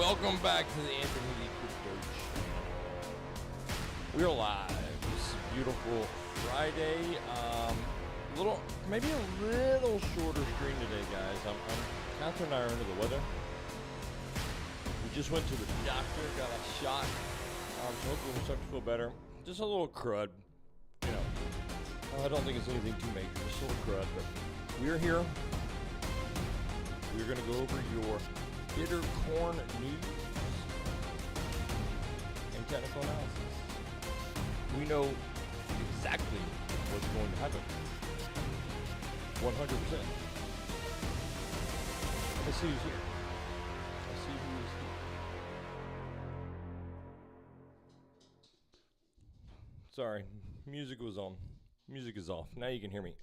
Welcome back to the Anthony Lee Crypto Show. We're live. This is a beautiful Friday. Maybe a little shorter stream today, guys. Catherine and I are under the weather. We just went to the doctor, got a shot. So hopefully we'll start to feel better. Just a little crud, you know. I don't think it's anything too major, just a little crud. But we're here. We're going to go over your bitter corn news and technical analysis. We know exactly what's going to happen. 100%. Let's see who's here. Let's see who's here. Sorry, music was on. Music is off. Now you can hear me.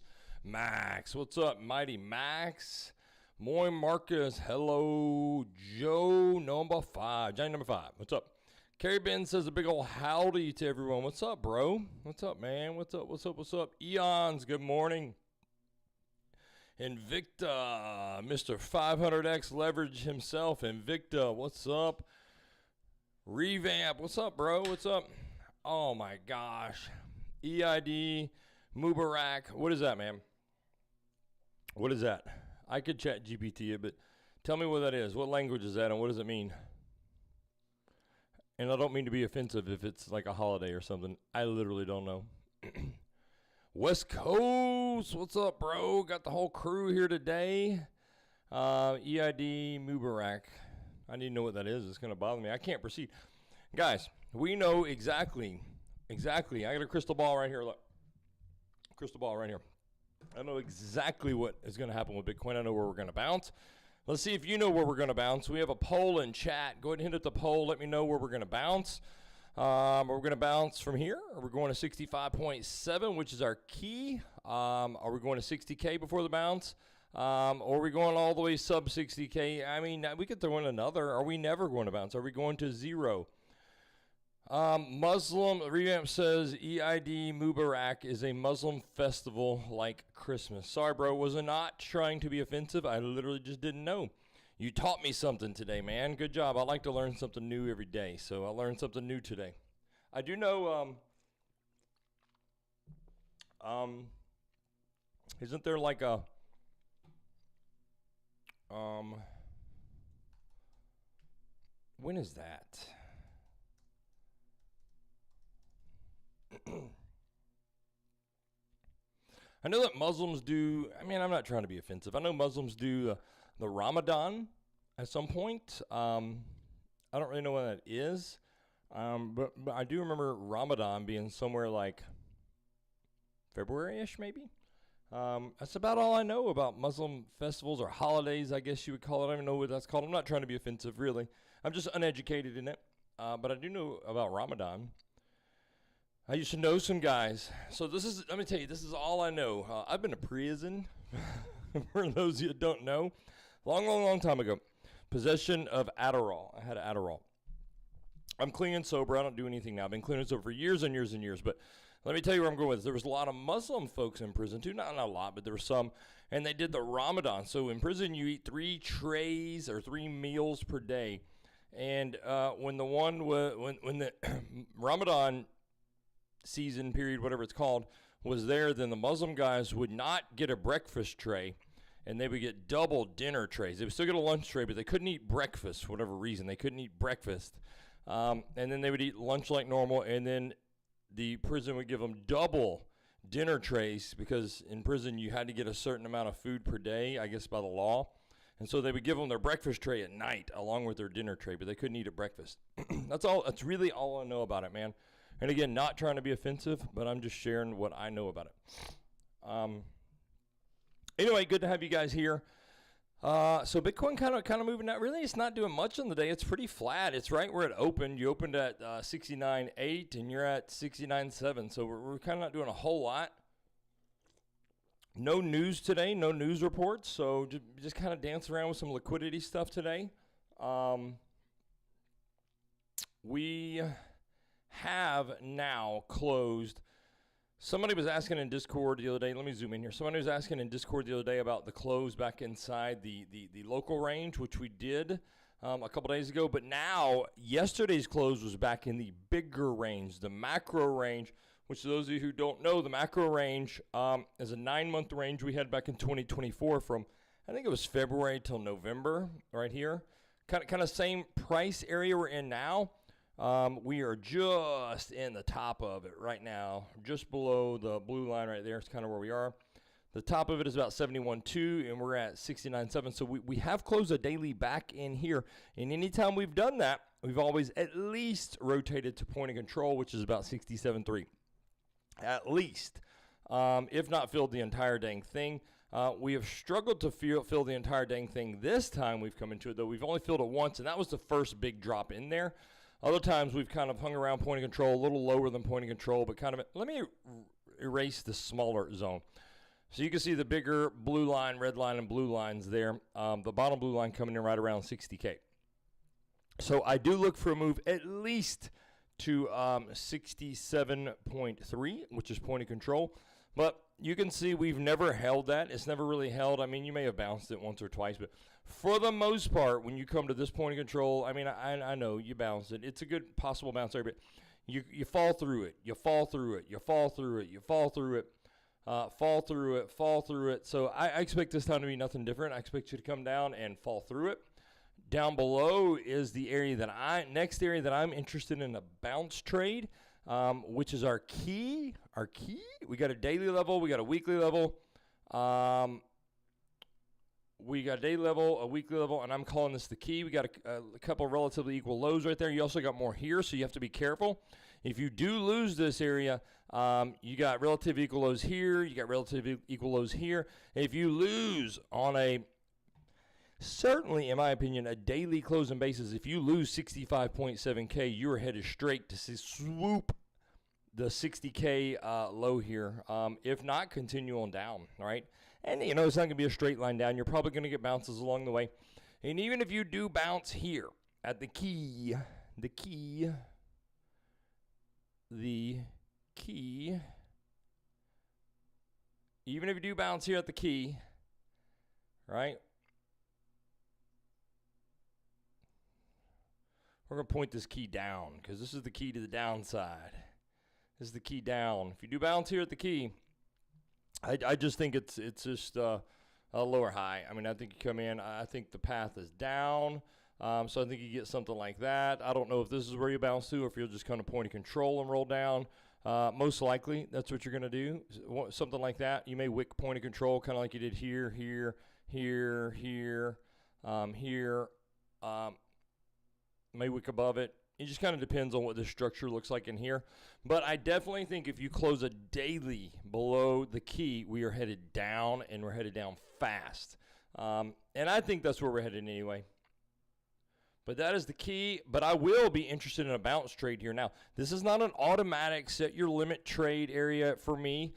Max, what's up, Mighty Max? Moy Marcus, hello. Joe number 5. Johnny number 5, what's up? Carrie Ben says a big old howdy to everyone. What's up, bro? What's up, man? What's up? What's up? What's up? Eons, good morning. Invicta, Mr. 500X leverage himself. Invicta, what's up? Revamp, what's up, bro? What's up? Oh my gosh. EID, Mubarak, what is that, man? What is that? I could chat GPT it, but tell me what that is. What language is that, and what does it mean? And I don't mean to be offensive if it's like a holiday or something. I literally don't know. West Coast, what's up, bro? Got the whole crew here today. EID Mubarak. I need to know what that is. It's going to bother me. I can't proceed. Guys, we know exactly. I got a crystal ball right here. Look. Crystal ball right here. I know exactly what is going to happen with Bitcoin. I know where we're going to bounce. Let's see if you know where we're going to bounce. We have a poll in chat. Go ahead and hit the poll. Let me know where we're going to bounce. Are we going to bounce from here? Are we going to 65.7, which is our key? Are we going to 60K before the bounce? Or are we going all the way sub 60K? I mean, we could throw in another. Are we never going to bounce? Are we going to 0? Muslim Revamp says EID Mubarak is a Muslim festival like Christmas. Sorry, bro. Was not trying to be offensive. I literally just didn't know. You taught me something today, man. Good job. I like to learn something new every day, so I learned something new today. I do know, isn't there like a, when is that? I know that Muslims do, I mean, I'm not trying to be offensive. I know Muslims do the Ramadan at some point. I don't really know what that is. But I do remember Ramadan being somewhere like February-ish maybe. That's about all I know about Muslim festivals or holidays, I guess you would call it. I don't even know what that's called. I'm not trying to be offensive, really. I'm just uneducated in it. But I do know about Ramadan. I used to know some guys. So let me tell you, this is all I know. I've been to prison, for those of you that don't know. Long time ago. Possession of Adderall. I had Adderall. I'm clean and sober. I don't do anything now. I've been clean and sober for years and years and years. But let me tell you where I'm going with this. There was a lot of Muslim folks in prison too. Not a lot, but there were some. And they did the Ramadan. So in prison, you eat 3 trays or 3 meals per day. And when the Ramadan season period, whatever it's called, was there, then the Muslim guys would not get a breakfast tray, and they would get double dinner trays. They would still get a lunch tray, but they couldn't eat breakfast for whatever reason. They couldn't eat breakfast. And then they would eat lunch like normal, and then the prison would give them double dinner trays because in prison you had to get a certain amount of food per day, I guess by the law. And so they would give them their breakfast tray at night along with their dinner tray, but they couldn't eat at breakfast. That's really all I know about it, man. And again, not trying to be offensive, but I'm just sharing what I know about it. Anyway, good to have you guys here. So Bitcoin kind of moving out. Really, it's not doing much on the day. It's pretty flat. It's right where it opened. You opened at 69.8 and you're at 69.7. So we're kind of not doing a whole lot. No news today. No news reports. So just kind of dance around with some liquidity stuff today. We have now closed. Somebody was asking in Discord the other day. Let me zoom in here. Somebody was asking in Discord the other day about the close back inside the local range, which we did. a couple days ago. But now, yesterday's close was back in the bigger range, the macro range, which for those of you who don't know, the macro range is a 9-month range we had back in 2024 from, I think it was February till November, right here. Kind of same price area we're in now. We are just in the top of it right now, just below the blue line right there. It's kind of where we are. The top of it is about 71.2, and we're at 69.7. So we have closed a daily back in here. And anytime we've done that, we've always at least rotated to point of control, which is about 67.3. At least, if not filled the entire dang thing. We have struggled to fill the entire dang thing this time we've come into it, though. We've only filled it once, and that was the first big drop in there. Other times we've kind of hung around point of control, a little lower than point of control, but kind of, let me erase the smaller zone. So you can see the bigger blue line, red line, and blue lines there. The bottom blue line coming in right around 60K. So I do look for a move at least to 67.3, which is point of control. But you can see we've never held that. It's never really held. I mean, you may have bounced it once or twice, but for the most part, when you come to this point of control, I mean, I know you bounce it. It's a good possible bounce there, but you fall through it. You fall through it. You fall through it. You fall through it. Fall through it. Fall through it. So I expect this time to be nothing different. I expect you to come down and fall through it. Down below is the area that next area that I'm interested in a bounce trade, which is our key. Our key. We got a daily level. We got a weekly level. We got a daily level, a weekly level, and I'm calling this the key. We got a couple of relatively equal lows right there. You also got more here, so you have to be careful. If you do lose this area, you got relative equal lows here. You got relative equal lows here. If you lose on a, certainly in my opinion, a daily closing basis, if you lose 65.7K, you're headed straight to swoop the 60K low here. If not, continue on down, all right? And, you know, it's not going to be a straight line down. You're probably going to get bounces along the way. And even if you do bounce here at the key, even if you do bounce here at the key, right? We're going to point this key down because this is the key to the downside. This is the key down. If you do bounce here at the key, I just think it's just a lower high. I mean, I think you come in. I think the path is down. So I think you get something like that. I don't know if this is where you bounce to or if you'll just kind of point of control and roll down. Most likely, that's what you're going to do. Something like that. You may wick point of control kind of like you did here, here, here, here, here. May wick above it. It just kind of depends on what the structure looks like in here. But I definitely think if you close a daily below the key, we are headed down, and we're headed down fast. And I think that's where we're headed anyway. But that is the key. But I will be interested in a bounce trade here. Now, this is not an automatic set your limit trade area for me.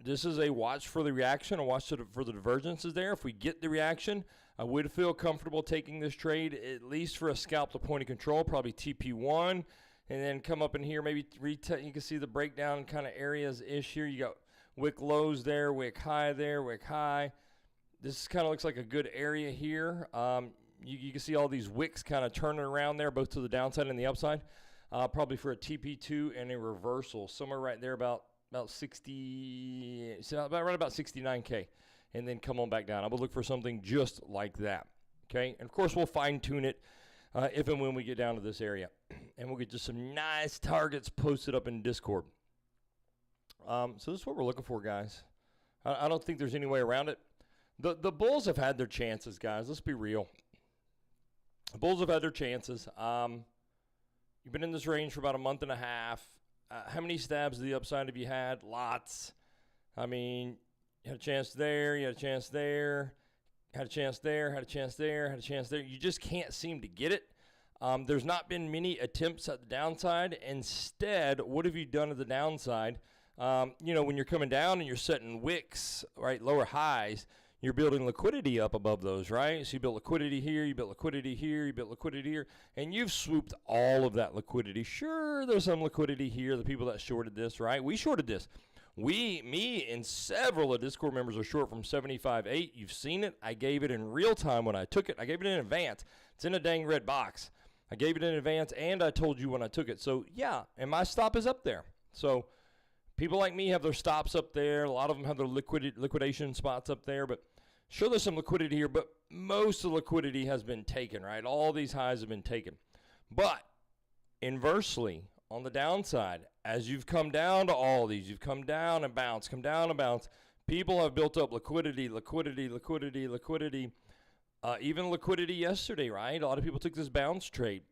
This is a watch for the reaction, a watch for the divergences there. If we get the reaction, I would feel comfortable taking this trade, at least for a scalp to point of control, probably TP1, and then come up in here, maybe you can see the breakdown kind of areas-ish here. You got wick lows there, wick high there, wick high. This kind of looks like a good area here. You can see all these wicks kind of turning around there, both to the downside and the upside, probably for a TP2 and a reversal, somewhere right there about 60, so right about 69K. And then come on back down. I would look for something just like that, okay? And, of course, we'll fine-tune it if and when we get down to this area. And we'll get just some nice targets posted up in Discord. So this is what we're looking for, guys. I don't think there's any way around it. The Bulls have had their chances, guys. Let's be real. The Bulls have had their chances. You've been in this range for about a month and a half. How many stabs to the upside have you had? Lots. I mean, you had a chance there, you had a chance there, had a chance there, had a chance there, had a chance there. You just can't seem to get it. There's not been many attempts at the downside. Instead, what have you done at the downside? You know, when you're coming down and you're setting wicks, right, lower highs, you're building liquidity up above those, right? So you build liquidity here, you build liquidity here, you build liquidity here, and you've swooped all of that liquidity. Sure, there's some liquidity here, the people that shorted this, right? We shorted this. Me and several of Discord members are short from 75.8. You've seen it. I gave it in real time when I took it. I gave it in advance. It's in a dang red box. I gave it in advance, and I told you when I took it. So, yeah, and my stop is up there. So, people like me have their stops up there. A lot of them have their liquidation spots up there. But sure, there's some liquidity here, but most of the liquidity has been taken, right? All these highs have been taken. But inversely, on the downside, as you've come down to all these, you've come down and bounced, people have built up liquidity. Even liquidity yesterday, right? A lot of people took this bounce trade.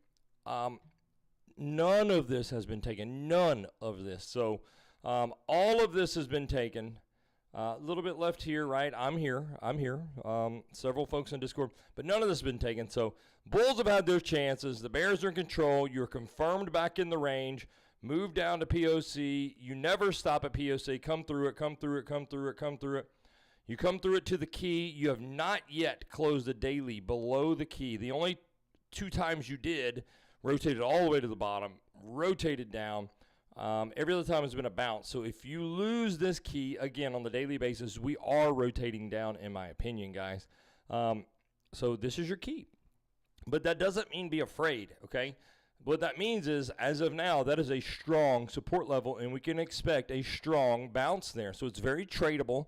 None of this has been taken. None of this. So all of this has been taken. A little bit left here, right? I'm here. Several folks in Discord. But none of this has been taken. So bulls have had their chances. The bears are in control. You're confirmed back in the range. Move down to POC. You never stop at POC. Come through it. You come through it to the key. You have not yet closed the daily below the key. The only 2 times you did, rotated all the way to the bottom, rotated down. Every other time has been a bounce. So if you lose this key, again, on the daily basis, we are rotating down, in my opinion, guys. So this is your key. But that doesn't mean be afraid, okay? What that means is, as of now, that is a strong support level, and we can expect a strong bounce there. So it's very tradable.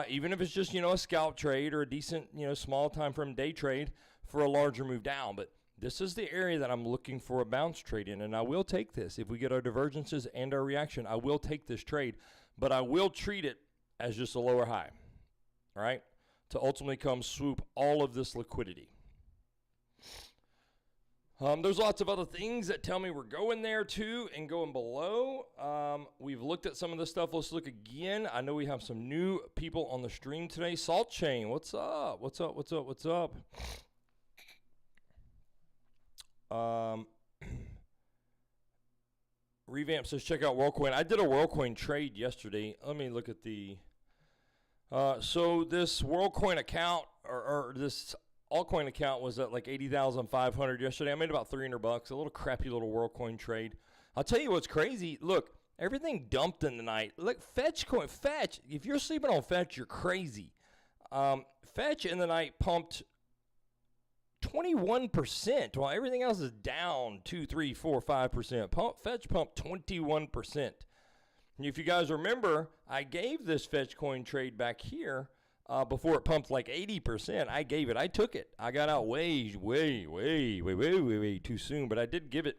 Even if it's just, a scalp trade or a decent, small time frame day trade for a larger move down. But this is the area that I'm looking for a bounce trade in, and I will take this. If we get our divergences and our reaction, I will take this trade, but I will treat it as just a lower high, all right, to ultimately come swoop all of this liquidity. There's lots of other things that tell me we're going there too and going below. We've looked at some of this stuff. Let's look again. I know we have some new people on the stream today. Salt Chain, what's up? Revamp says check out WorldCoin. I did a WorldCoin trade yesterday. Let me look at the so this WorldCoin account or this altcoin account was at like 80,500 yesterday. I made about $300. A little crappy little WorldCoin trade. I'll tell you what's crazy. Look, everything dumped in the night. Look, Fetch. If you're sleeping on Fetch, you're crazy. Fetch in the night pumped 21%, while everything else is down 2, 3, 4, 5%. Fetch pumped 21%. And if you guys remember, I gave this Fetch coin trade back here before it pumped like 80%. I gave it. I took it. I got out way too soon, but I did give it.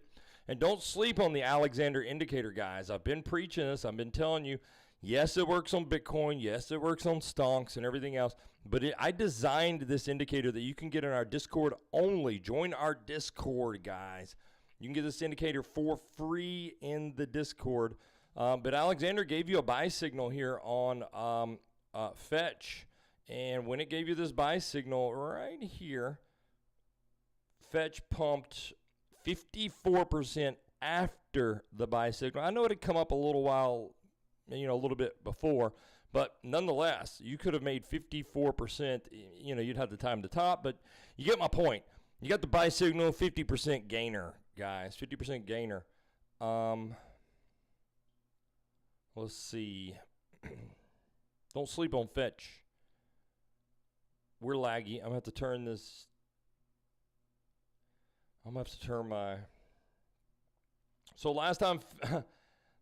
And don't sleep on the Alexander indicator, guys. I've been preaching this. I've been telling you, yes, it works on Bitcoin. Yes, it works on stonks and everything else. But I designed this indicator that you can get in our Discord only. Join our Discord, guys. You can get this indicator for free in the Discord. But Alexander gave you a buy signal here on Fetch. And when it gave you this buy signal right here, Fetch pumped 54% after the buy signal. I know it had come up a little while, a little bit before, but nonetheless, you could have made 54%. You'd have the time to top, but you get my point. You got the buy signal, 50% gainer, guys, 50% gainer. Let's see. Don't sleep on Fetch. We're laggy. I'm going to have to turn this. I'm going to have to turn my. So last time,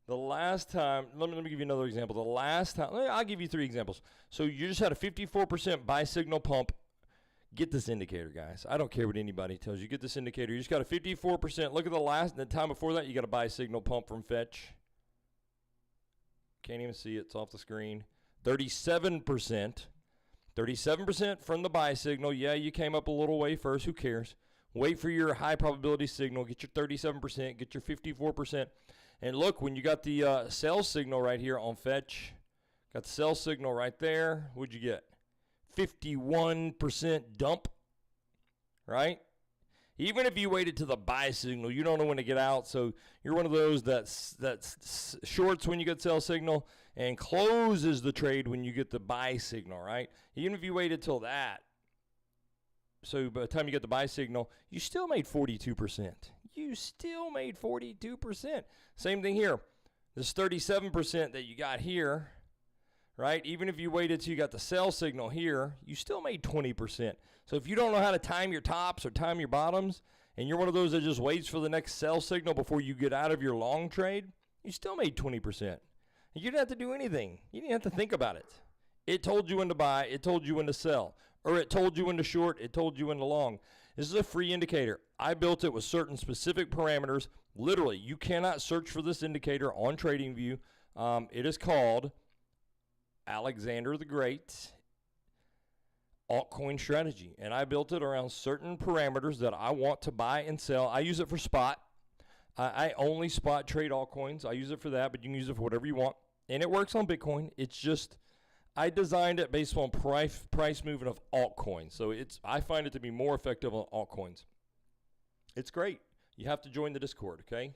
let me give you another example. The last time, I'll give you 3 examples. So you just had a 54% buy signal pump. Get this indicator, guys. I don't care what anybody tells you. Get this indicator. You just got a 54%. Look at the time before that, you got a buy signal pump from Fetch. Can't even see it. It's off the screen. 37%. 37% from the buy signal. Yeah, you came up a little way first. Who cares? Wait for your high probability signal. Get your 37%. Get your 54%. And look, when you got the sell signal right here on Fetch, got the sell signal right there. What'd you get? 51% dump, right? Even if you waited to the buy signal, you don't know when to get out. So you're one of those that's shorts when you get sell signal and closes the trade when you get the buy signal, right? Even if you waited till that, so by the time you get the buy signal, you still made 42%. You still made 42%. Same thing here. This 37% that you got here, right? Even if you waited till you got the sell signal here, you still made 20%. So if you don't know how to time your tops or time your bottoms, and you're one of those that just waits for the next sell signal before you get out of your long trade, you still made 20%. You didn't have to do anything. You didn't have to think about it. It told you when to buy. It told you when to sell. Or it told you when to short. It told you when to long. This is a free indicator. I built it with certain specific parameters. Literally, you cannot search for this indicator on TradingView. It is called Alexander the Great Altcoin Strategy. And I built it around certain parameters that I want to buy and sell. I use it for spot. I only spot trade altcoins. I use it for that, but you can use it for whatever you want. And it works on Bitcoin. It's just, I designed it based on price movement of altcoins. So I find it to be more effective on altcoins. It's great. You have to join the Discord, okay?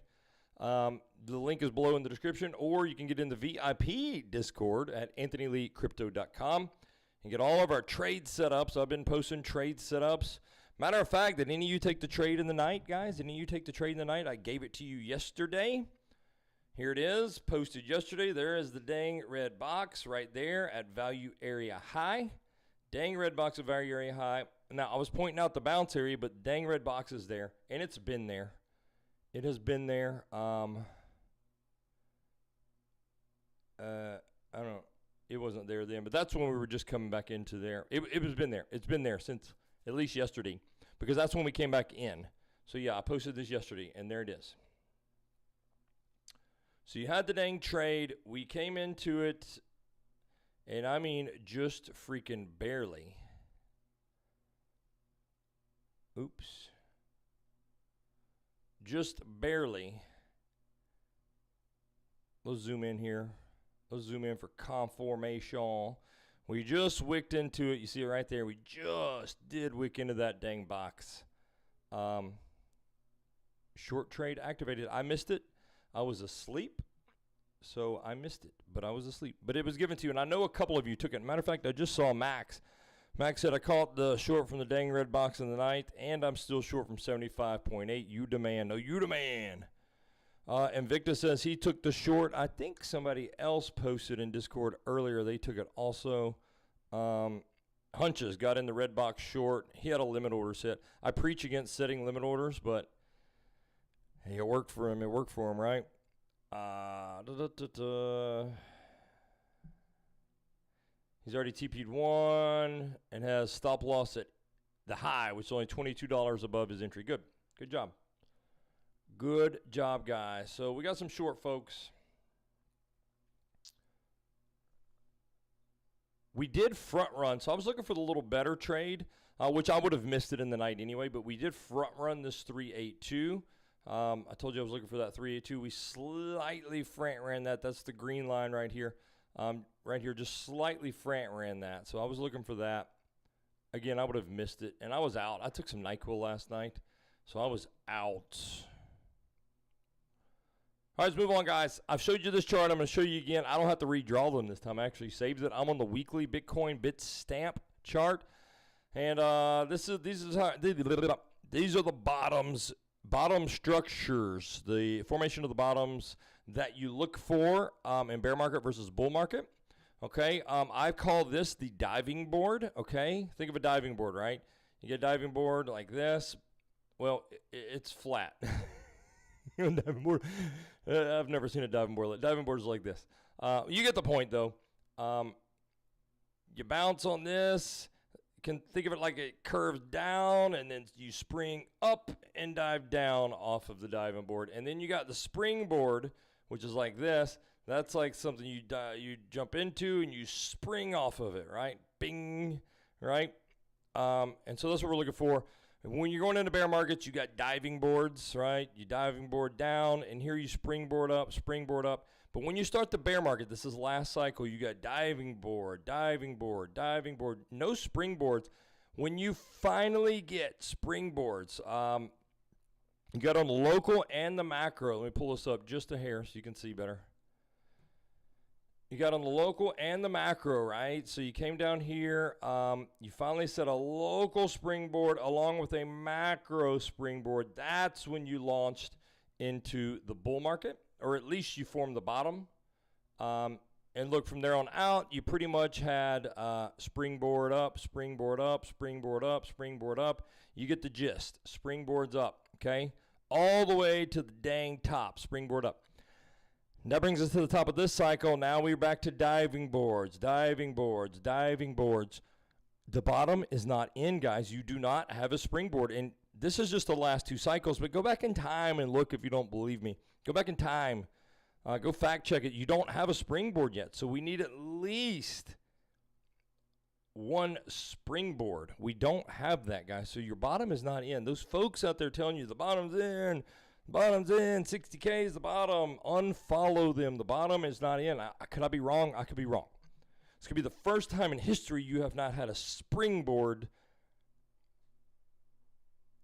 The link is below in the description, or you can get in the VIP Discord at anthonyleecrypto.com and get all of our trade setups. I've been posting trade setups. Matter of fact, did any of you take the trade in the night, guys? Did any of you take the trade in the night? I gave it to you yesterday. Here it is, posted yesterday. There is the dang red box right there at value area high. Dang red box at value area high. Now, I was pointing out the bounce area, but dang red box is there, and it's been there. It has been there. I don't know. It wasn't there then, but that's when we were just coming back into there. It has been there. It's been there since at least yesterday, because that's when we came back in. So, yeah, I posted this yesterday, and there it is. So you had the dang trade. We came into it, and I mean just freaking barely. Oops. Just barely. Let's zoom in here. Let's zoom in for confirmation. We just wicked into it. You see it right there. We just did wick into that dang box. Short trade activated. I missed it. I was asleep, so I missed it. But I was asleep. But it was given to you, and I know a couple of you took it. Matter of fact, I just saw Max. Max said, I caught the short from the dang red box in the night, and I'm still short from 75.8. You demand. No, you demand. Invictus says he took the short. I think somebody else posted in Discord earlier. They took it also. Hunches got in the red box short. He had a limit order set. I preach against setting limit orders, but hey, it worked for him. It worked for him, right? He's already TP'd one and has stop loss at the high, which is only $22 above his entry. Good. Good job. Good job, guys. So we got some short folks. We did front run. So I was looking for the little better trade, which I would have missed it in the night anyway, but we did front run this 382. I told you I was looking for that 382. We slightly front ran that. That's the green line right here. Right here, just slightly front ran that. So I was looking for that. Again, I would have missed it. And I was out. I took some NyQuil last night. So I was out. All right, let's move on, guys. I've showed you this chart. I'm going to show you again. I don't have to redraw them this time. I actually saved it. I'm on the weekly Bitcoin Bitstamp chart. And these are the bottom structures, the formation of the bottoms that you look for in bear market versus bull market. Okay, I call this the diving board. Okay, think of a diving board, right? You get a diving board like this. Well, it's flat. Diving board. I've never seen a diving board. Diving boards like this. You get the point, though. You bounce on this. You can think of it like it curves down, and then you spring up and dive down off of the diving board. And then you got the springboard, which is like this. That's like something you jump into and you spring off of it, right? Bing, right? And so that's what we're looking for. When you're going into bear markets, you got diving boards, right? You diving board down, and here you springboard up. But when you start the bear market, this is last cycle, you got diving board, no springboards. When you finally get springboards, you got on the local and the macro. Let me pull this up just a hair so you can see better. You got on the local and the macro, right? So you came down here. You finally set a local springboard along with a macro springboard. That's when you launched into the bull market, or at least you formed the bottom. And look, from there on out, you pretty much had springboard up, springboard up, springboard up, springboard up. You get the gist. Springboard's up, okay? All the way to the dang top, springboard up. And that brings us to the top of this cycle. Now we're back to diving boards, diving boards, diving boards. The bottom is not in, guys. You do not have a springboard. And this is just the last 2 cycles, but go back in time and look if you don't believe me. Go back in time. Go fact check it. You don't have a springboard yet, so we need at least 1 springboard. We don't have that, guys, so your bottom is not in. Those folks out there telling you the bottom's in, 60K is the bottom, unfollow them. The bottom is not in. Could I be wrong? I could be wrong. This could be the first time in history you have not had a springboard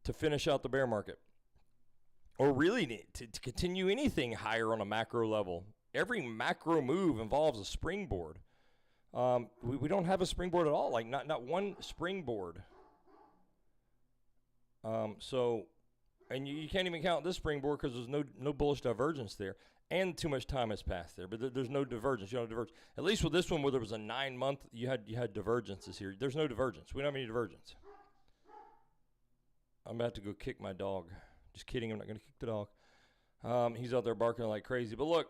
to finish out the bear market. Or really to continue anything higher on a macro level. Every macro move involves a springboard. We don't have a springboard at all, like not one springboard. And you can't even count this springboard because there's no bullish divergence there. And too much time has passed there, but there's no divergence. You don't diverge. At least with this one, where there was a 9-month, you had divergences here. There's no divergence. We don't have any divergence. I'm about to go kick my dog. Just kidding, I'm not going to kick the dog. He's out there barking like crazy. But look,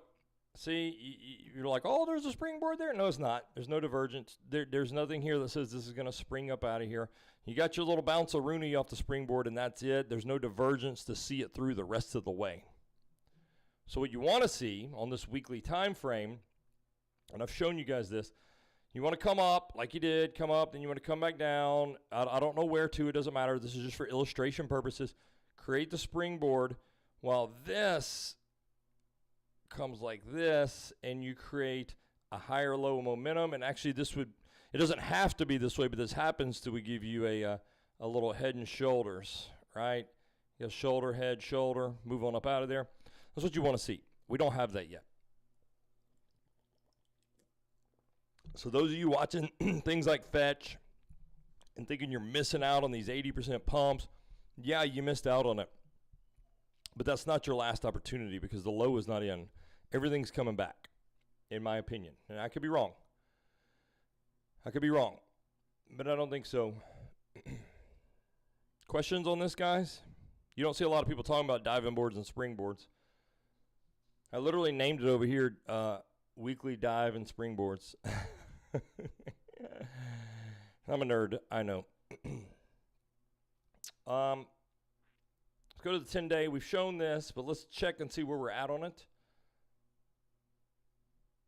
see, you're like, oh, there's a springboard there. No, it's not. There's no divergence. There's nothing here that says this is going to spring up out of here. You got your little bounce of Rooney off the springboard, and that's it. There's no divergence to see it through the rest of the way. So what you want to see on this weekly time frame, and I've shown you guys this, you want to come up like you did, come up, then you want to come back down. I don't know where to. It doesn't matter. This is just for illustration purposes. Create the springboard while this comes like this, and you create a higher low momentum. And actually it doesn't have to be this way, but this happens to give you a little head and shoulders, right? You have shoulder, head, shoulder, move on up out of there. That's what you want to see. We don't have that yet. So those of you watching things like Fetch and thinking you're missing out on these 80% pumps, yeah, you missed out on it. But that's not your last opportunity because the low is not in. Everything's coming back, in my opinion. And I could be wrong. But I don't think so. Questions on this, guys? You don't see a lot of people talking about diving boards and springboards. I literally named it over here, weekly dive and springboards. I'm a nerd, I know. Let's go to the 10-day. We've shown this, but let's check and see where we're at on it.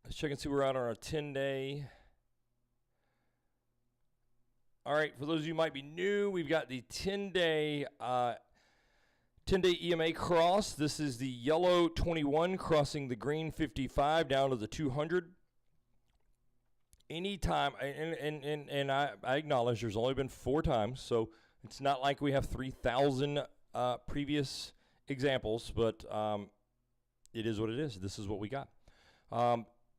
Let's check and see where we're at on our 10-day. All right, for those of you who might be new, we've got the 10-day EMA cross. This is the yellow 21 crossing the green 55 down to the 200. Anytime, and I acknowledge there's only been 4 times, so it's not like we have 3,000 previous examples, but it is what it is. This is what we got.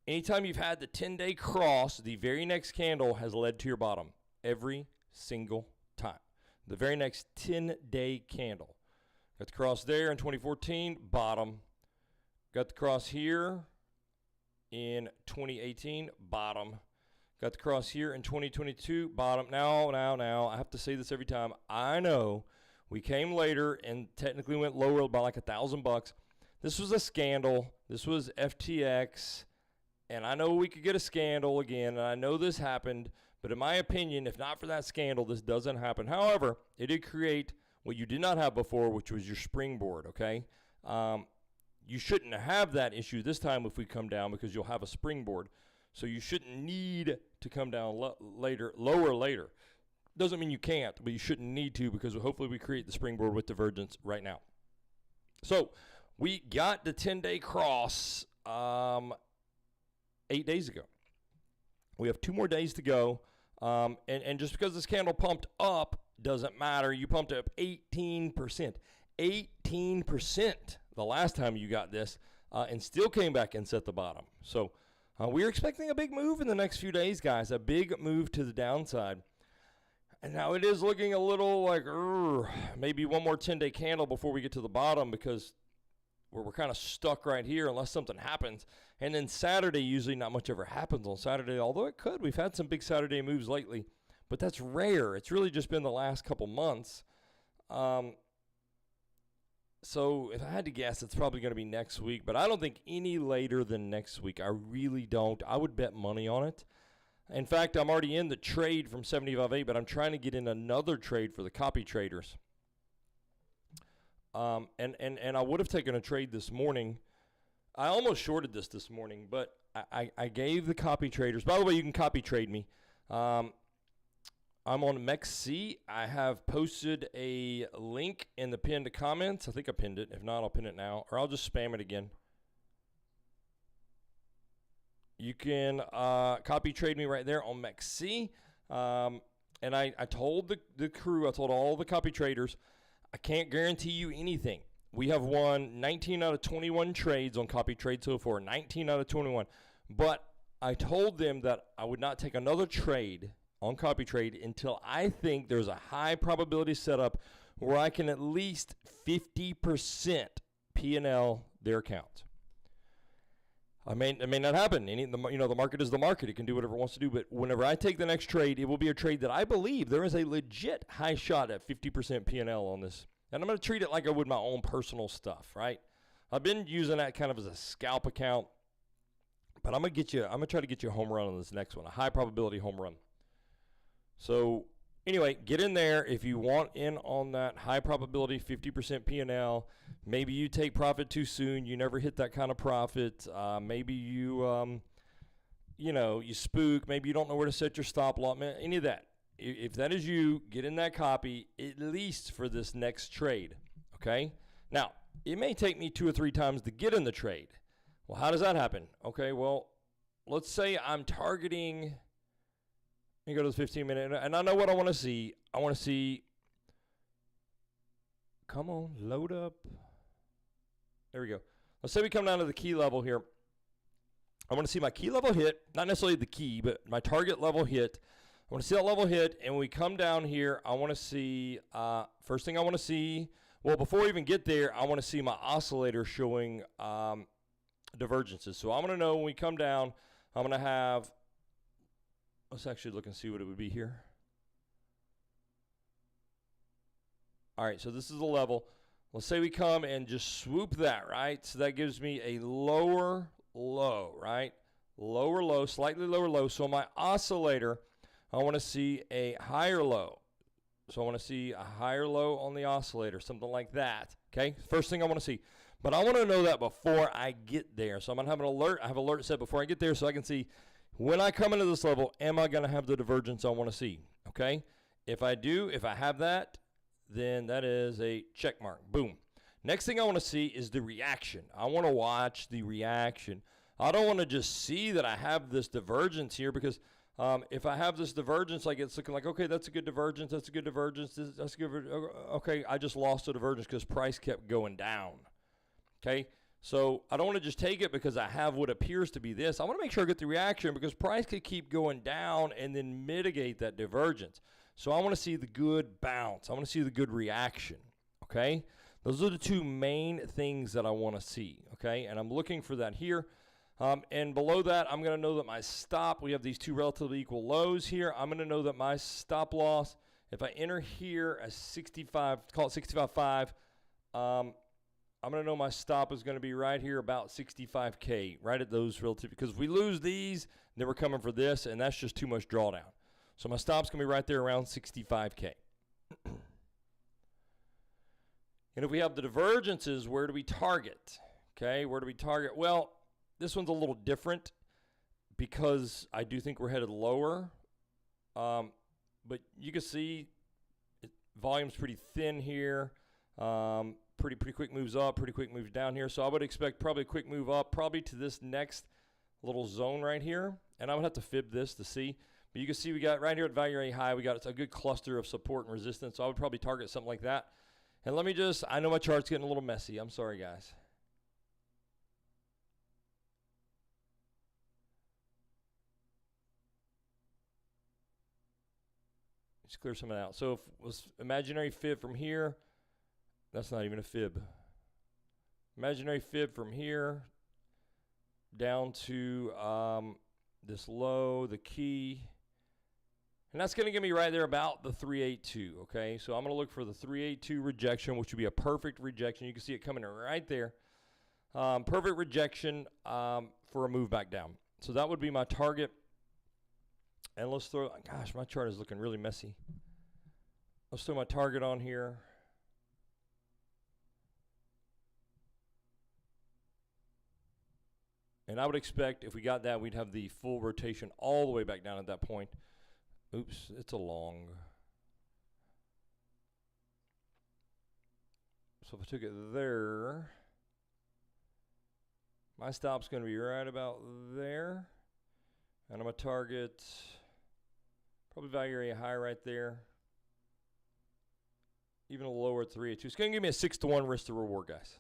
Anytime you've had the 10-day cross, the very next candle has led to your bottom every single time. The very next 10-day candle. Got the cross there in 2014, bottom. Got the cross here in 2018, bottom. Got the cross here in 2022, bottom. Now, I have to say this every time. I know we came later and technically went lower by like $1,000. This was a scandal. This was FTX. And I know we could get a scandal again, and I know this happened. But in my opinion, if not for that scandal, this doesn't happen. However, it did create what you did not have before, which was your springboard, okay? You shouldn't have that issue this time if we come down because you'll have a springboard. So you shouldn't need to come down lower later. Doesn't mean you can't, but you shouldn't need to because hopefully we create the springboard with divergence right now. So we got the 10-day cross 8 days ago. We have 2 more days to go. And just because this candle pumped up doesn't matter. You pumped up 18%. 18% the last time you got this and still came back and set the bottom. So we're expecting a big move in the next few days, guys. A big move to the downside. And now it is looking a little like maybe one more 10-day candle before we get to the bottom because where we're kind of stuck right here unless something happens. And then Saturday, usually not much ever happens on Saturday, although it could. We've had some big Saturday moves lately, but that's rare. It's really just been the last couple months. So if I had to guess, it's probably going to be next week, but I don't think any later than next week. I really don't. I would bet money on it. In fact, I'm already in the trade from 75.8, but I'm trying to get in another trade for the copy traders. And I would have taken a trade this morning. I almost shorted this morning, but I gave the copy traders. By the way, you can copy trade me. I'm on MEXC. I have posted a link in the pinned comments. I think I pinned it. If not, I'll pin it now, or I'll just spam it again. You can copy trade me right there on MEXC. And I told the crew, I told all the copy traders, I can't guarantee you anything. We have won 19 out of 21 trades on copy trade so far, 19 out of 21. But I told them that I would not take another trade on copy trade until I think there's a high probability setup where I can at least 50% P&L their account. It may not happen. The market is the market. It can do whatever it wants to do. But whenever I take the next trade, it will be a trade that I believe there is a legit high shot at 50% P&L on this. And I'm going to treat it like I would my own personal stuff, right? I've been using that kind of as a scalp account. But I'm going to try to get you a home run on this next one, a high probability home run. So anyway, get in there if you want in on that high probability 50% P&L. Maybe you take profit too soon. You never hit that kind of profit. Maybe you spook. Maybe you don't know where to set your stop loss. Any of that. If that is you, get in that copy at least for this next trade. Okay. Now it may take me 2 or 3 times to get in the trade. Well, how does that happen? Okay. Well, let's say I'm targeting. You go to the 15-minute, and I know what I want to see. I want to see, come on, load up. There we go. Let's say we come down to the key level here. I want to see my key level hit, not necessarily the key, but my target level hit. I want to see that level hit, and when we come down here, I want to see, first thing I want to see, well, before we even get there, I want to see my oscillator showing divergences. So I'm going to know when we come down, I'm going to have, let's actually look and see what it would be here. All right, so this is the level. Let's say we come and just swoop that, right? So that gives me a lower low, right? Lower low, slightly lower low. So my oscillator, I want to see a higher low. So I want to see a higher low on the oscillator, something like that, okay? First thing I want to see. But I want to know that before I get there. So I'm going to have an alert. I have an alert set before I get there so I can see when I come into this level, am I going to have the divergence I want to see? Okay? If I do, if I have that, then that is a check mark. Boom. Next thing I want to see is the reaction. I want to watch the reaction. I don't want to just see that I have this divergence here because if I have this divergence, like it's looking like, okay, that's a good divergence, that's a good divergence, that's a good, okay, I just lost the divergence because price kept going down. Okay? So I don't want to just take it because I have what appears to be this. I want to make sure I get the reaction because price could keep going down and then mitigate that divergence. So I want to see the good bounce. I want to see the good reaction, okay? Those are the 2 main things that I want to see, okay? And I'm looking for that here. And below that, I'm going to know that my stop, we have these 2 relatively equal lows here. I'm going to know that my stop loss, if I enter here as 65, call it 65.5, I'm going to know my stop is going to be right here about 65K, right at those relative, because if we lose these, then we're coming for this, and that's just too much drawdown. So my stop's going to be right there around 65K. And if we have the divergences, where do we target? Okay, where do we target? Well, this one's a little different because I do think we're headed lower. But you can see volume's pretty thin here. Pretty quick moves up, pretty quick moves down here. So I would expect probably a quick move up, probably to this next little zone right here. And I would have to fib this to see. But you can see we got right here at value area high, we got a good cluster of support and resistance. So I would probably target something like that. And let me just, I know my chart's getting a little messy. I'm sorry, guys. Just clear some of that out. So if it was imaginary fib from here, that's not even a fib. Imaginary fib from here down to this low, the key. And that's going to give me right there about the 382, okay? So I'm going to look for the 382 rejection, which would be a perfect rejection. You can see it coming right there. Perfect rejection for a move back down. So that would be my target. And let's throw, gosh, my chart is looking really messy. Let's throw my target on here. And I would expect if we got that, we'd have the full rotation all the way back down at that point. Oops, it's a long. So if I took it there, my stop's going to be right about there. And I'm going to target probably value area high right there. Even a lower 382. It's going to give me a 6-to-1 risk to reward, guys.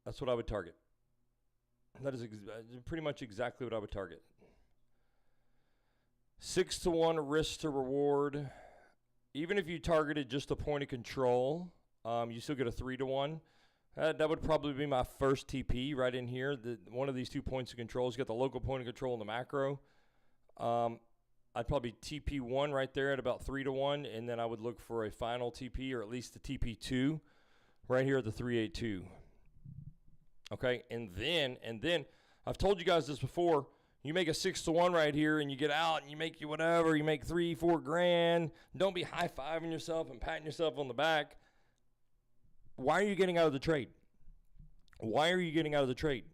That's what I would target. That is pretty much exactly what I would target. 6-to-1 risk to reward. Even if you targeted just a point of control, you still get a 3-to-1. That would probably be my first TP right in here. One of these 2 points of control has got the local point of control and the macro. I'd probably TP1 right there at about 3-to-1, and then I would look for a final TP or at least a TP2 right here at the 382. Okay, and then I've told you guys this before. You make a 6-to-1 right here, and you get out, and you make whatever. You make $3-4 grand. Don't be high-fiving yourself and patting yourself on the back. Why are you getting out of the trade? Why are you getting out of the trade?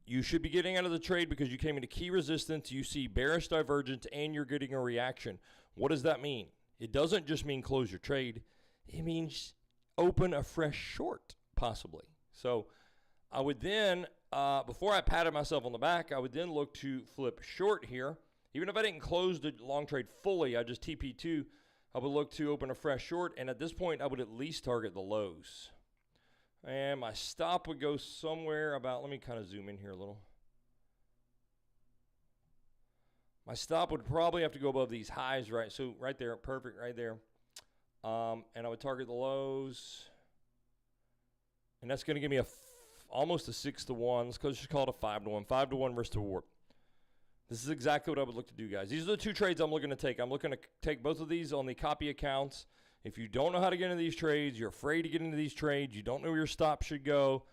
You should be getting out of the trade because you came into key resistance, you see bearish divergence, and you're getting a reaction. What does that mean? It doesn't just mean close your trade. It means open a fresh short, possibly. So I would then, before I patted myself on the back, I would then look to flip short here. Even if I didn't close the long trade fully, I just TP2, I would look to open a fresh short, and at this point, I would at least target the lows. And my stop would go somewhere about, let me kind of zoom in here a little. My stop would probably have to go above these highs, right? So right there, perfect right there. And I would target the lows. And that's going to give me almost a 6-to-1. Let's just call it a 5-to-1. 5-to-1 risk to reward. This is exactly what I would look to do, guys. These are the 2 trades I'm looking to take. I'm looking to take both of these on the copy accounts. If you don't know how to get into these trades, you're afraid to get into these trades, you don't know where your stop should go,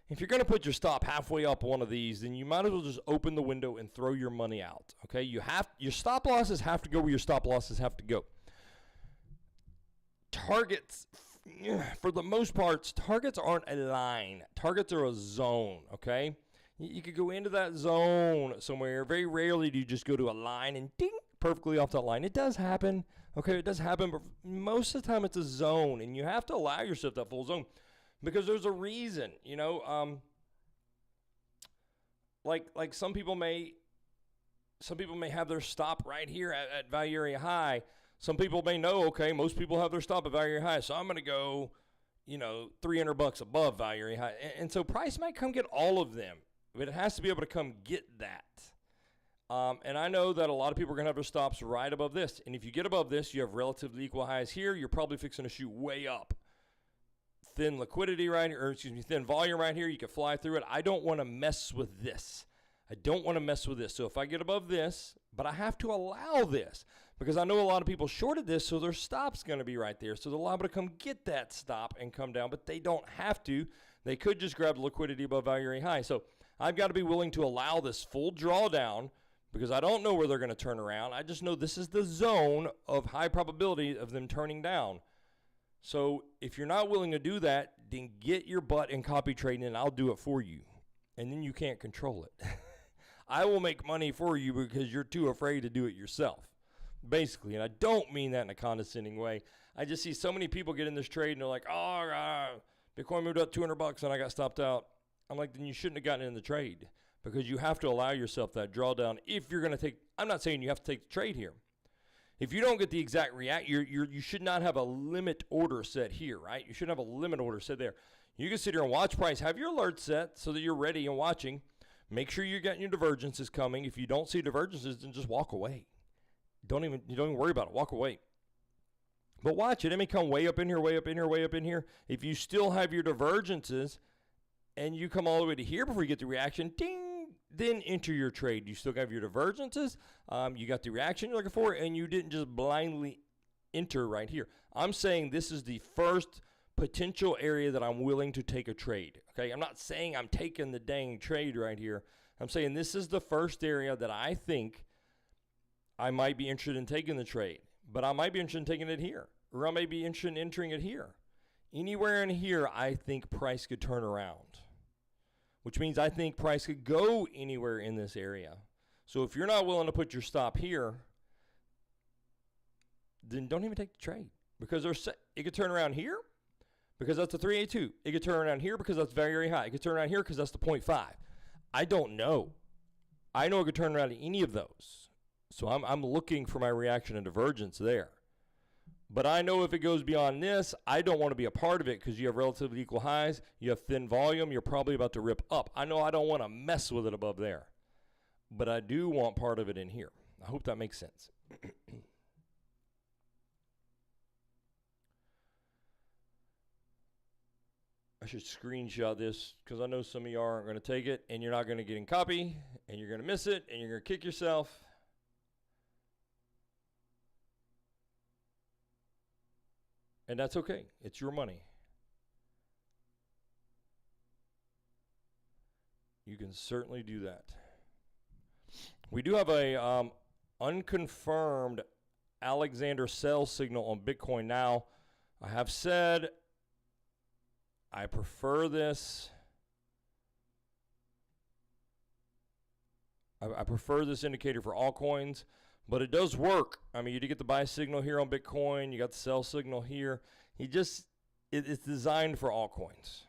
if you're going to put your stop halfway up one of these, then you might as well just open the window and throw your money out, okay? Your stop losses have to go where your stop losses have to go. Targets, for the most part, targets aren't a line. Targets are a zone, okay? You could go into that zone somewhere. Very rarely do you just go to a line and ding, perfectly off that line. It does happen. Okay, it does happen, but most of the time it's a zone, and you have to allow yourself that full zone because there's a reason, you know. Like some people may have their stop right here at value area high. Some people may know, okay, most people have their stop at value area high, so I'm going to go, you know, $300 above value area high, and so price might come get all of them, but it has to be able to come get that. And I know that a lot of people are going to have their stops right above this. And if you get above this, you have relatively equal highs here. You're probably fixing to shoot way up. Thin liquidity right here, or excuse me, thin volume right here. You can fly through it. I don't want to mess with this. I don't want to mess with this. So if I get above this, but I have to allow this because I know a lot of people shorted this, so their stop's going to be right there. So they're liable to come get that stop and come down, but they don't have to. They could just grab the liquidity above value area high. So I've got to be willing to allow this full drawdown because I don't know where they're going to turn around. I just know this is the zone of high probability of them turning down. So if you're not willing to do that, then get your butt in copy trading and I'll do it for you. And then you can't control it. I will make money for you because you're too afraid to do it yourself, basically. And I don't mean that in a condescending way. I just see so many people get in this trade and they're like, oh, Bitcoin moved up $200 and I got stopped out. I'm like, then you shouldn't have gotten in the trade. Because you have to allow yourself that drawdown if you're going to take, I'm not saying you have to take the trade here. If you don't get the exact react, you should not have a limit order set here, right? You shouldn't have a limit order set there. You can sit here and watch price. Have your alert set so that you're ready and watching. Make sure you're getting your divergences coming. If you don't see divergences, then just walk away. You don't even worry about it. Walk away. But watch it. It may come way up in here, way up in here, way up in here. If you still have your divergences, and you come all the way to here before you get the reaction, ding, then enter your trade. You still have your divergences. You got the reaction you're looking for, and you didn't just blindly enter right here. I'm saying this is the first potential area that I'm willing to take a trade. Okay, I'm not saying I'm taking the dang trade right here. I'm saying this is the first area that I think I might be interested in taking the trade, but I might be interested in taking it here, or I may be interested in entering it here. Anywhere in here, I think price could turn around, which means I think price could go anywhere in this area. So if you're not willing to put your stop here, then don't even take the trade, because it could turn around here because that's the 382. It could turn around here because that's very, very high. It could turn around here because that's the 0.5. I don't know. I know it could turn around to any of those. So I'm looking for my reaction and divergence there. But I know if it goes beyond this, I don't want to be a part of it because you have relatively equal highs. You have thin volume. You're probably about to rip up. I know I don't want to mess with it above there. But I do want part of it in here. I hope that makes sense. I should screenshot this because I know some of you aren't going to take it, and you're not going to get in copy, and you're going to miss it, and you're going to kick yourself. And that's okay. It's your money. You can certainly do that. We do have a unconfirmed Alexander sell signal on Bitcoin now. I have said I prefer this. I prefer this indicator for altcoins, but it does work. I mean, you do get the buy signal here on Bitcoin. You got the sell signal here. It's designed for altcoins.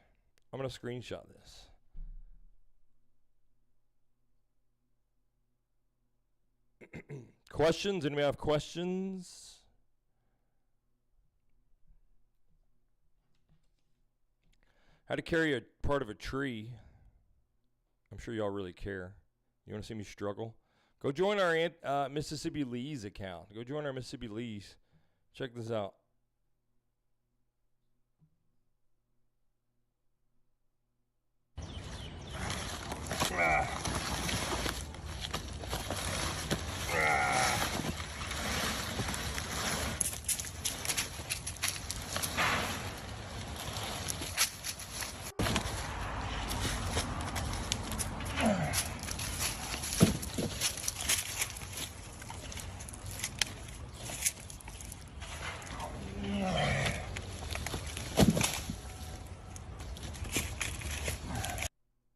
I'm going to screenshot this. Questions? Anybody have questions? How to carry a part of a tree. I'm sure y'all really care. You want to see me struggle? Go join our Mississippi Lee's account. Go join our Mississippi Lee's. Check this out.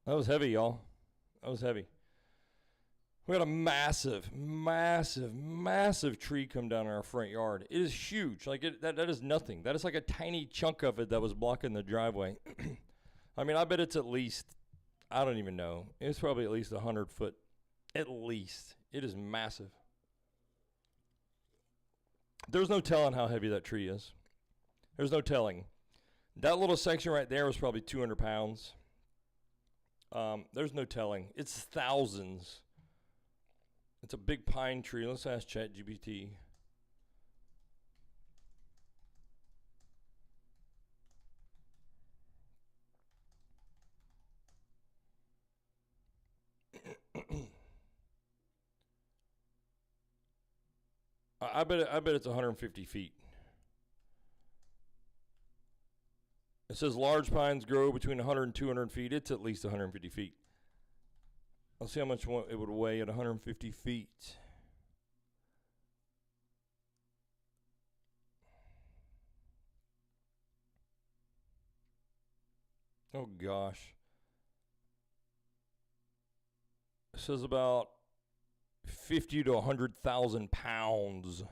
That was heavy, y'all. That was heavy. We got a massive, massive, massive tree come down in our front yard. It is huge. Like that is nothing. That is like a tiny chunk of it that was blocking the driveway. I mean, I bet it's at least, I don't even know. It's probably at least 100 foot. At least. It is massive. There's no telling how heavy that tree is. There's no telling. That little section right there was probably 200 pounds. There's no telling. It's thousands. It's a big pine tree. Let's ask ChatGPT. I bet it's 150 feet. It says large pines grow between 100 and 200 feet. It's at least 150 feet. Let's see how much it would weigh at 150 feet. Oh, gosh. It says about 50 to 100,000 pounds.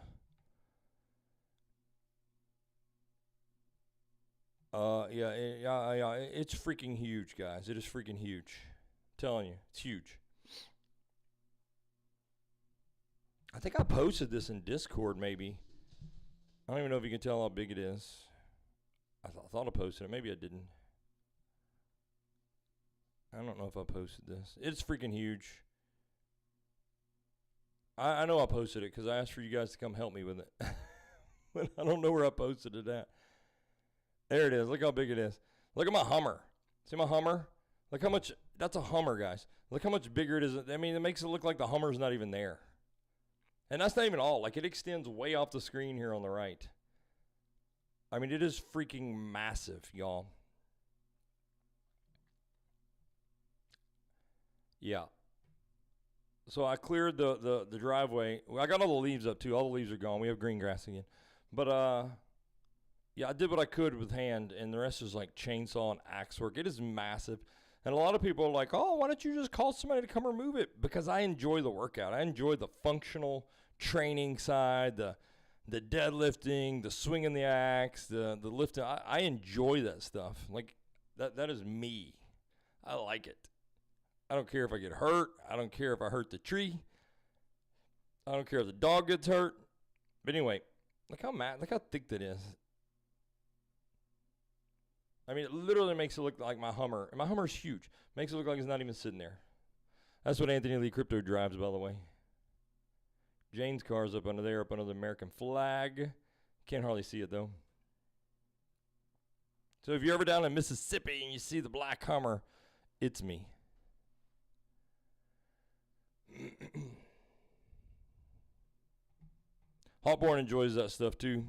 Yeah, it's freaking huge, guys. It is freaking huge. I'm telling you, it's huge. I think I posted this in Discord, maybe. I don't even know if you can tell how big it is. I thought I posted it. Maybe I didn't. I don't know if I posted this. It's freaking huge. I know I posted it because I asked for you guys to come help me with it. But I don't know where I posted it at. There it is. Look how big it is. Look at my Hummer. See my Hummer? Look how much, that's a Hummer, guys. Look how much bigger it is. I mean, it makes it look like the Hummer's not even there. And that's not even all. Like, it extends way off the screen here on the right. I mean, it is freaking massive, y'all. Yeah. So I cleared the driveway. Well, I got all the leaves up, too. All the leaves are gone. We have green grass again. But, yeah, I did what I could with hand, and the rest is like chainsaw and axe work. It is massive. And a lot of people are like, oh, why don't you just call somebody to come remove it? Because I enjoy the workout. I enjoy the functional training side, the deadlifting, the swinging the axe, the lifting. I enjoy that stuff. Like, that is me. I like it. I don't care if I get hurt. I don't care if I hurt the tree. I don't care if the dog gets hurt. But anyway, look how thick that is. I mean, it literally makes it look like my Hummer. And my Hummer's huge. Makes it look like it's not even sitting there. That's what Anthony Lee Crypto drives, by the way. Jane's car's up under there, up under the American flag. Can't hardly see it, though. So if you're ever down in Mississippi and you see the black Hummer, it's me. Hawthorne enjoys that stuff, too.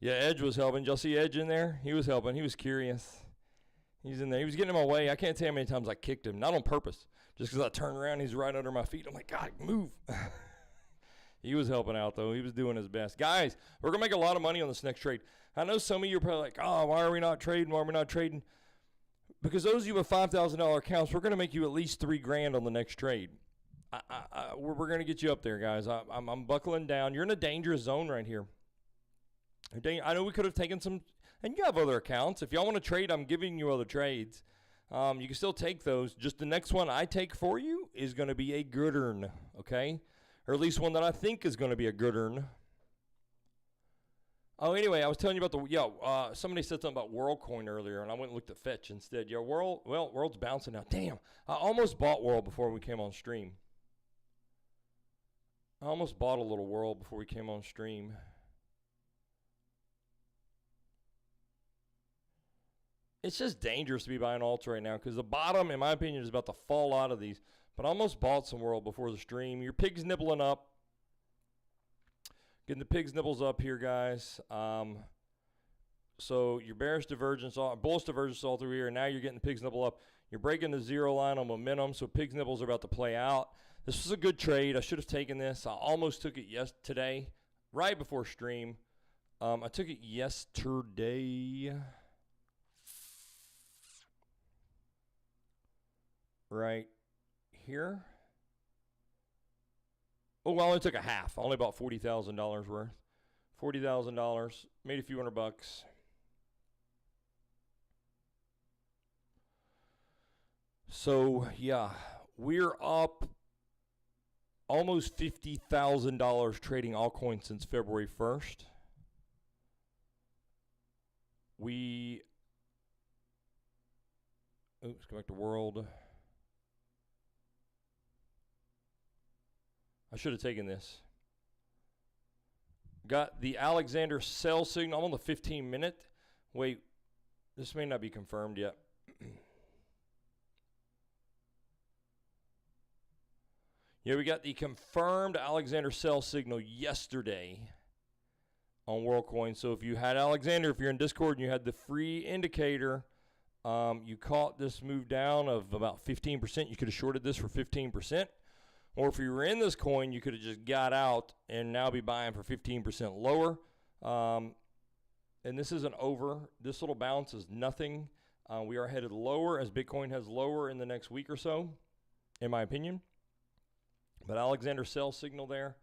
Yeah, Edge was helping. Did y'all see Edge in there? He was helping. He was curious. He's in there. He was getting in my way. I can't tell you how many times I kicked him. Not on purpose. Just because I turned around, he's right under my feet. I'm like, God, move. He was helping out, though. He was doing his best. Guys, we're going to make a lot of money on this next trade. I know some of you are probably like, oh, why are we not trading? Why are we not trading? Because those of you with $5,000 accounts, we're going to make you at least $3,000 on the next trade. We're going to get you up there, guys. I'm buckling down. You're in a dangerous zone right here. I know we could have taken some, and you have other accounts. If y'all want to trade, I'm giving you other trades. You can still take those. Just the next one I take for you is going to be a good-ern, okay? Or at least one that I think is going to be a good-ern. Oh, anyway, I was telling you about somebody said something about WorldCoin earlier, and I went and looked at Fetch instead. Yeah, World's bouncing now. Damn, I almost bought World before we came on stream. I almost bought a little World before we came on stream. It's just dangerous to be buying alts right now because the bottom, in my opinion, is about to fall out of these. But I almost bought some World before the stream. Your pig's nibbling up. Getting the pig's nibbles up here, guys. So your bullish divergence all through here. And now you're getting the pig's nibble up. You're breaking the zero line on momentum. So pig's nibbles are about to play out. This was a good trade. I should have taken this. I almost took it today, right before stream. I took it yesterday. Right here. Oh, well, I only took a half. I only bought $40,000 worth. $40,000. Made a few $100. So, yeah, we're up almost $50,000 trading altcoins since February 1st. Oops, go back to World. I should have taken this. Got the Alexander sell signal. I'm on the 15-minute. Wait, this may not be confirmed yet. Yeah, we got the confirmed Alexander sell signal yesterday on WorldCoin. So if you had Alexander, if you're in Discord and you had the free indicator, you caught this move down of about 15%. You could have shorted this for 15%. Or if you were in this coin, you could have just got out and now be buying for 15% lower. And this isn't over. This little bounce is nothing. We are headed lower as Bitcoin has lower in the next week or so, in my opinion. But Alexander sell signal there.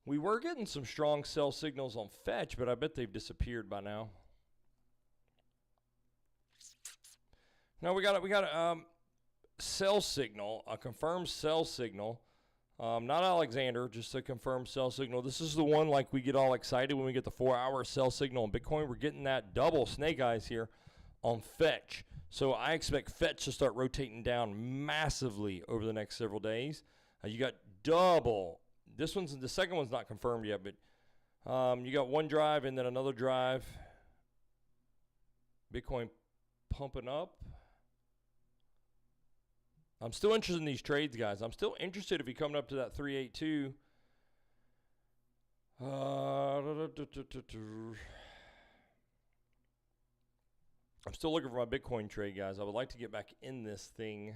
We were getting some strong sell signals on Fetch, but I bet they've disappeared by now. Now we got a sell signal, a confirmed sell signal. Not Alexander, just a confirmed sell signal. This is the one like we get all excited when we get the 4-hour sell signal on Bitcoin. We're getting that double snake eyes here on Fetch. So I expect Fetch to start rotating down massively over the next several days. You got double. The second one's not confirmed yet, but you got one drive and then another drive. Bitcoin pumping up. I'm still interested in these trades, guys. I'm still interested if he coming up to that 382. I'm still looking for my Bitcoin trade, guys. I would like to get back in this thing.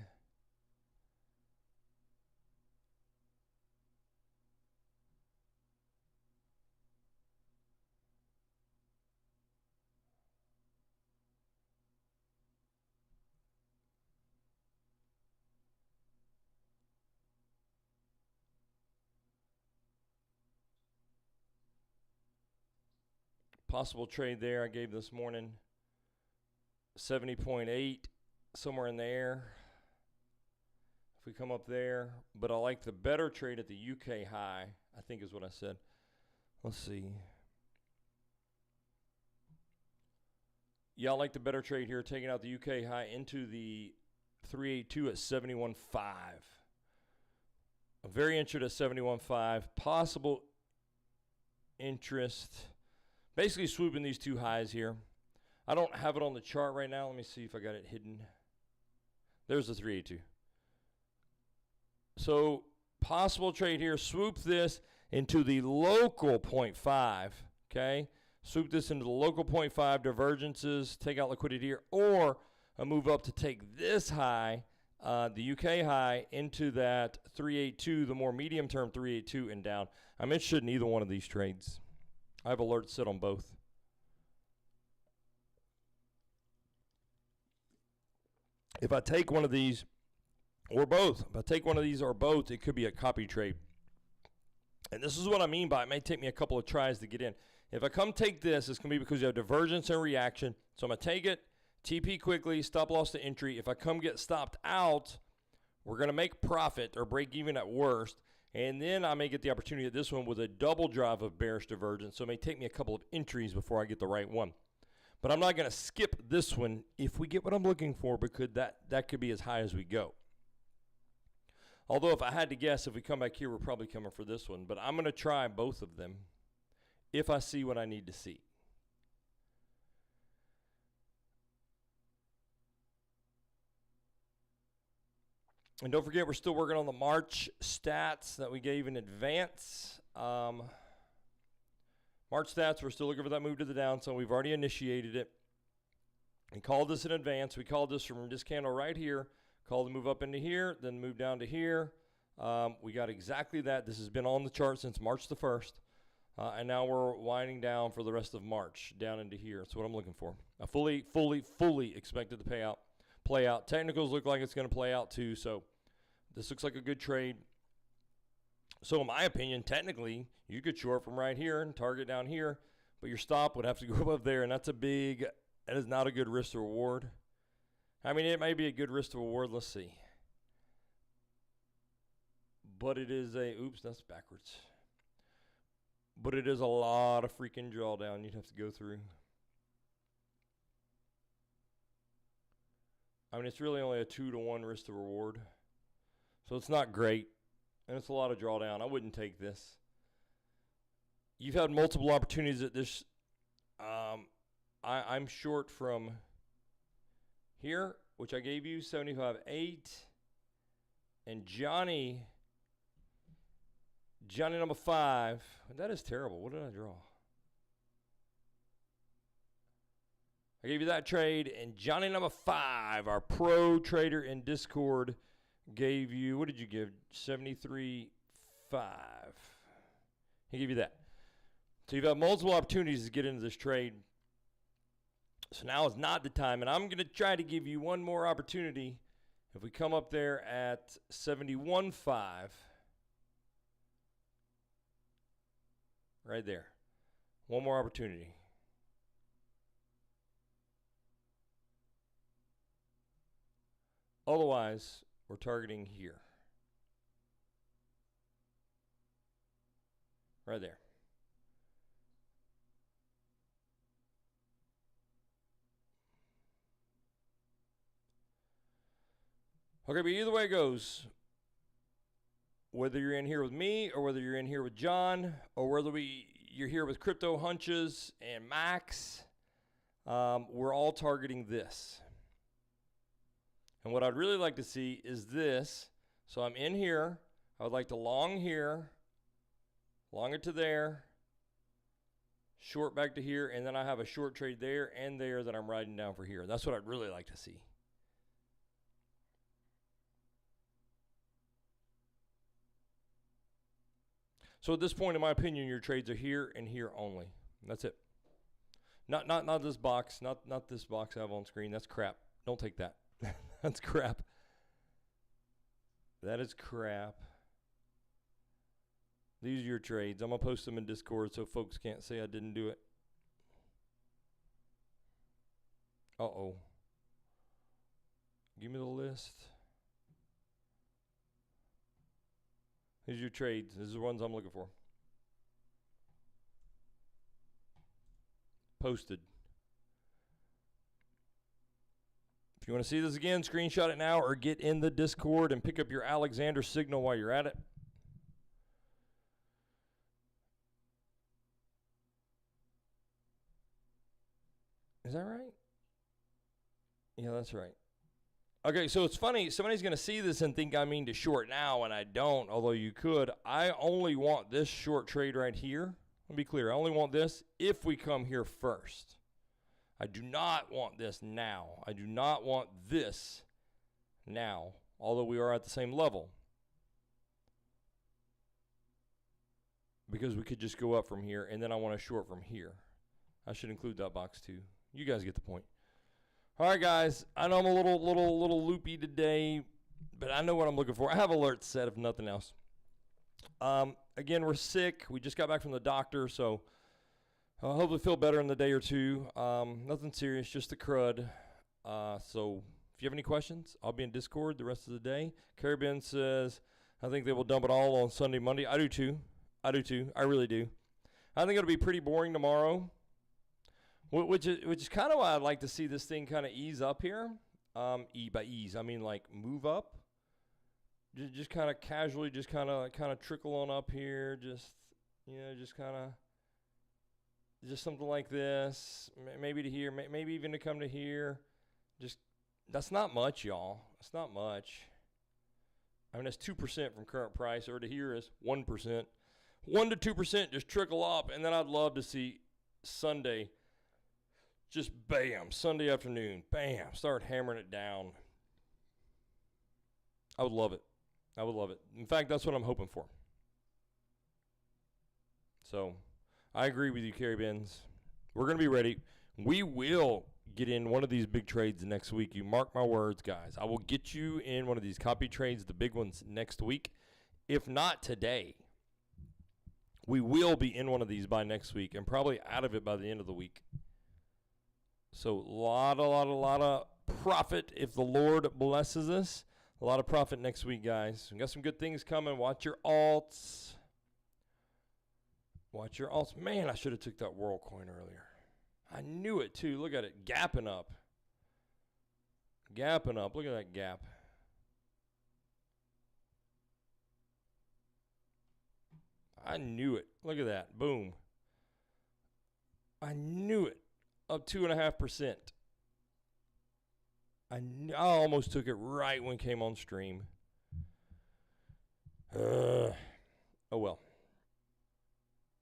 Possible trade there I gave this morning. 70.8, somewhere in there. If we come up there. But I like the better trade at the UK high, I think is what I said. Let's see. Yeah, I like the better trade here, taking out the UK high into the 382 at 71.5. I'm very interested at 71.5. Possible interest. Basically swooping these two highs here. I don't have it on the chart right now. Let me see if I got it hidden. There's the 382. So possible trade here. Swoop this into the local 0.5. Okay. Swoop this into the local 0.5 divergences. Take out liquidity here. Or a move up to take this high, the UK high, into that 382, the more medium term 382 and down. I'm interested in either one of these trades. I have alerts set on both. If I take one of these or both, it could be a copy trade. And this is what I mean by it may take me a couple of tries to get in. If I come take this, it's going to be because you have divergence and reaction. So I'm going to take it, TP quickly, stop loss to entry. If I come get stopped out, we're going to make profit or break even at worst. And then I may get the opportunity at this one with a double drive of bearish divergence. So it may take me a couple of entries before I get the right one. But I'm not going to skip this one if we get what I'm looking for, because that could be as high as we go. Although if I had to guess, if we come back here, we're probably coming for this one. But I'm going to try both of them if I see what I need to see. And don't forget, we're still working on the March stats that we gave in advance. March stats, we're still looking for that move to the downside. We've already initiated it. We called this in advance. We called this from this candle right here. Called the move up into here, then move down to here. We got exactly that. This has been on the chart since March the 1st. And now we're winding down for the rest of March, down into here. That's what I'm looking for. I fully expected to play out. Technicals look like it's going to play out too, so this looks like a good trade. So in my opinion, technically, you could short from right here and target down here, but your stop would have to go above there, and that is not a good risk to reward. I mean, it may be a good risk to reward. Let's see. But it is oops, that's backwards. But it is a lot of freaking drawdown you'd have to go through. I mean, it's really only a 2-to-1 risk to reward. So it's not great. And it's a lot of drawdown. I wouldn't take this. You've had multiple opportunities at this. I'm short from here, which I gave you, 75.8. And Johnny number 5. That is terrible. What did I draw? I gave you that trade, and Johnny number 5, our pro trader in Discord, gave you, what did you give? 73.5. He gave you that. So you've had multiple opportunities to get into this trade. So now is not the time, and I'm going to try to give you one more opportunity. If we come up there at 71.5, right there, one more opportunity. Otherwise, we're targeting here. Right there. Okay, but either way it goes, whether you're in here with me or whether you're in here with John or whether you're here with Crypto Hunches and Max, we're all targeting this. And what I'd really like to see is this. So I'm in here. I would like to long here, long it to there, short back to here, and then I have a short trade there and there that I'm riding down for here. That's what I'd really like to see. So at this point, in my opinion, your trades are here and here only. That's it. Not this box. Not this box I have on screen. That's crap. Don't take that. That's crap. That is crap. These are your trades. I'm going to post them in Discord so folks can't say I didn't do it. Uh-oh. Give me the list. These are your trades. These are the ones I'm looking for. Posted. If you want to see this again, screenshot it now or get in the Discord and pick up your Alexander signal while you're at it. Is that right? Yeah, that's right. Okay, so it's funny. Somebody's going to see this and think I mean to short now, and I don't, although you could. I only want this short trade right here. Let me be clear. I only want this if we come here first. I do not want this now. I do not want this now, although we are at the same level. Because we could just go up from here, and then I want to short from here. I should include that box too. You guys get the point. All right, guys. I know I'm a little loopy today, but I know what I'm looking for. I have alerts set, if nothing else. Again, we're sick. We just got back from the doctor, so hopefully feel better in the day or two. Nothing serious, just the crud. So if you have any questions, I'll be in Discord the rest of the day. Caribbean says, I think they will dump it all on Sunday, Monday. I do too. I really do. I think it'll be pretty boring tomorrow. Which is kind of why I'd like to see this thing kind of ease up here. By ease, I mean like move up. Just kind of casually, just kind of trickle on up here. Just just something like this. Maybe to here, maybe even to come to here. Just that's not much, y'all. That's not much. I mean, that's 2% from current price, or to here is 1%. 1 to 2% just trickle up, and then I'd love to see Sunday. Just bam, Sunday afternoon, bam, start hammering it down. I would love it. I would love it. In fact, that's what I'm hoping for. So, I agree with you, Carrie Benz. We're going to be ready. We will get in one of these big trades next week. You mark my words, guys. I will get you in one of these copy trades, the big ones, next week. If not today, we will be in one of these by next week and probably out of it by the end of the week. So, a lot of profit if the Lord blesses us. A lot of profit next week, guys. We got some good things coming. Watch your alts. Watch your alts. Man, I should have took that WorldCoin earlier. I knew it, too. Look at it. Gapping up. Gapping up. Look at that gap. I knew it. Look at that. Boom. I knew it. Up 2.5%. I almost took it right when it came on stream. Oh well.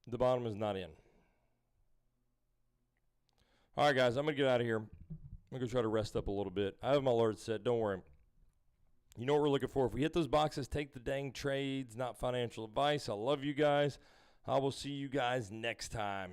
The bottom is not in. All right, guys, I'm going to get out of here. I'm going to try to rest up a little bit. I have my alerts set. Don't worry. You know what we're looking for. If we hit those boxes, take the dang trades, not financial advice. I love you guys. I will see you guys next time.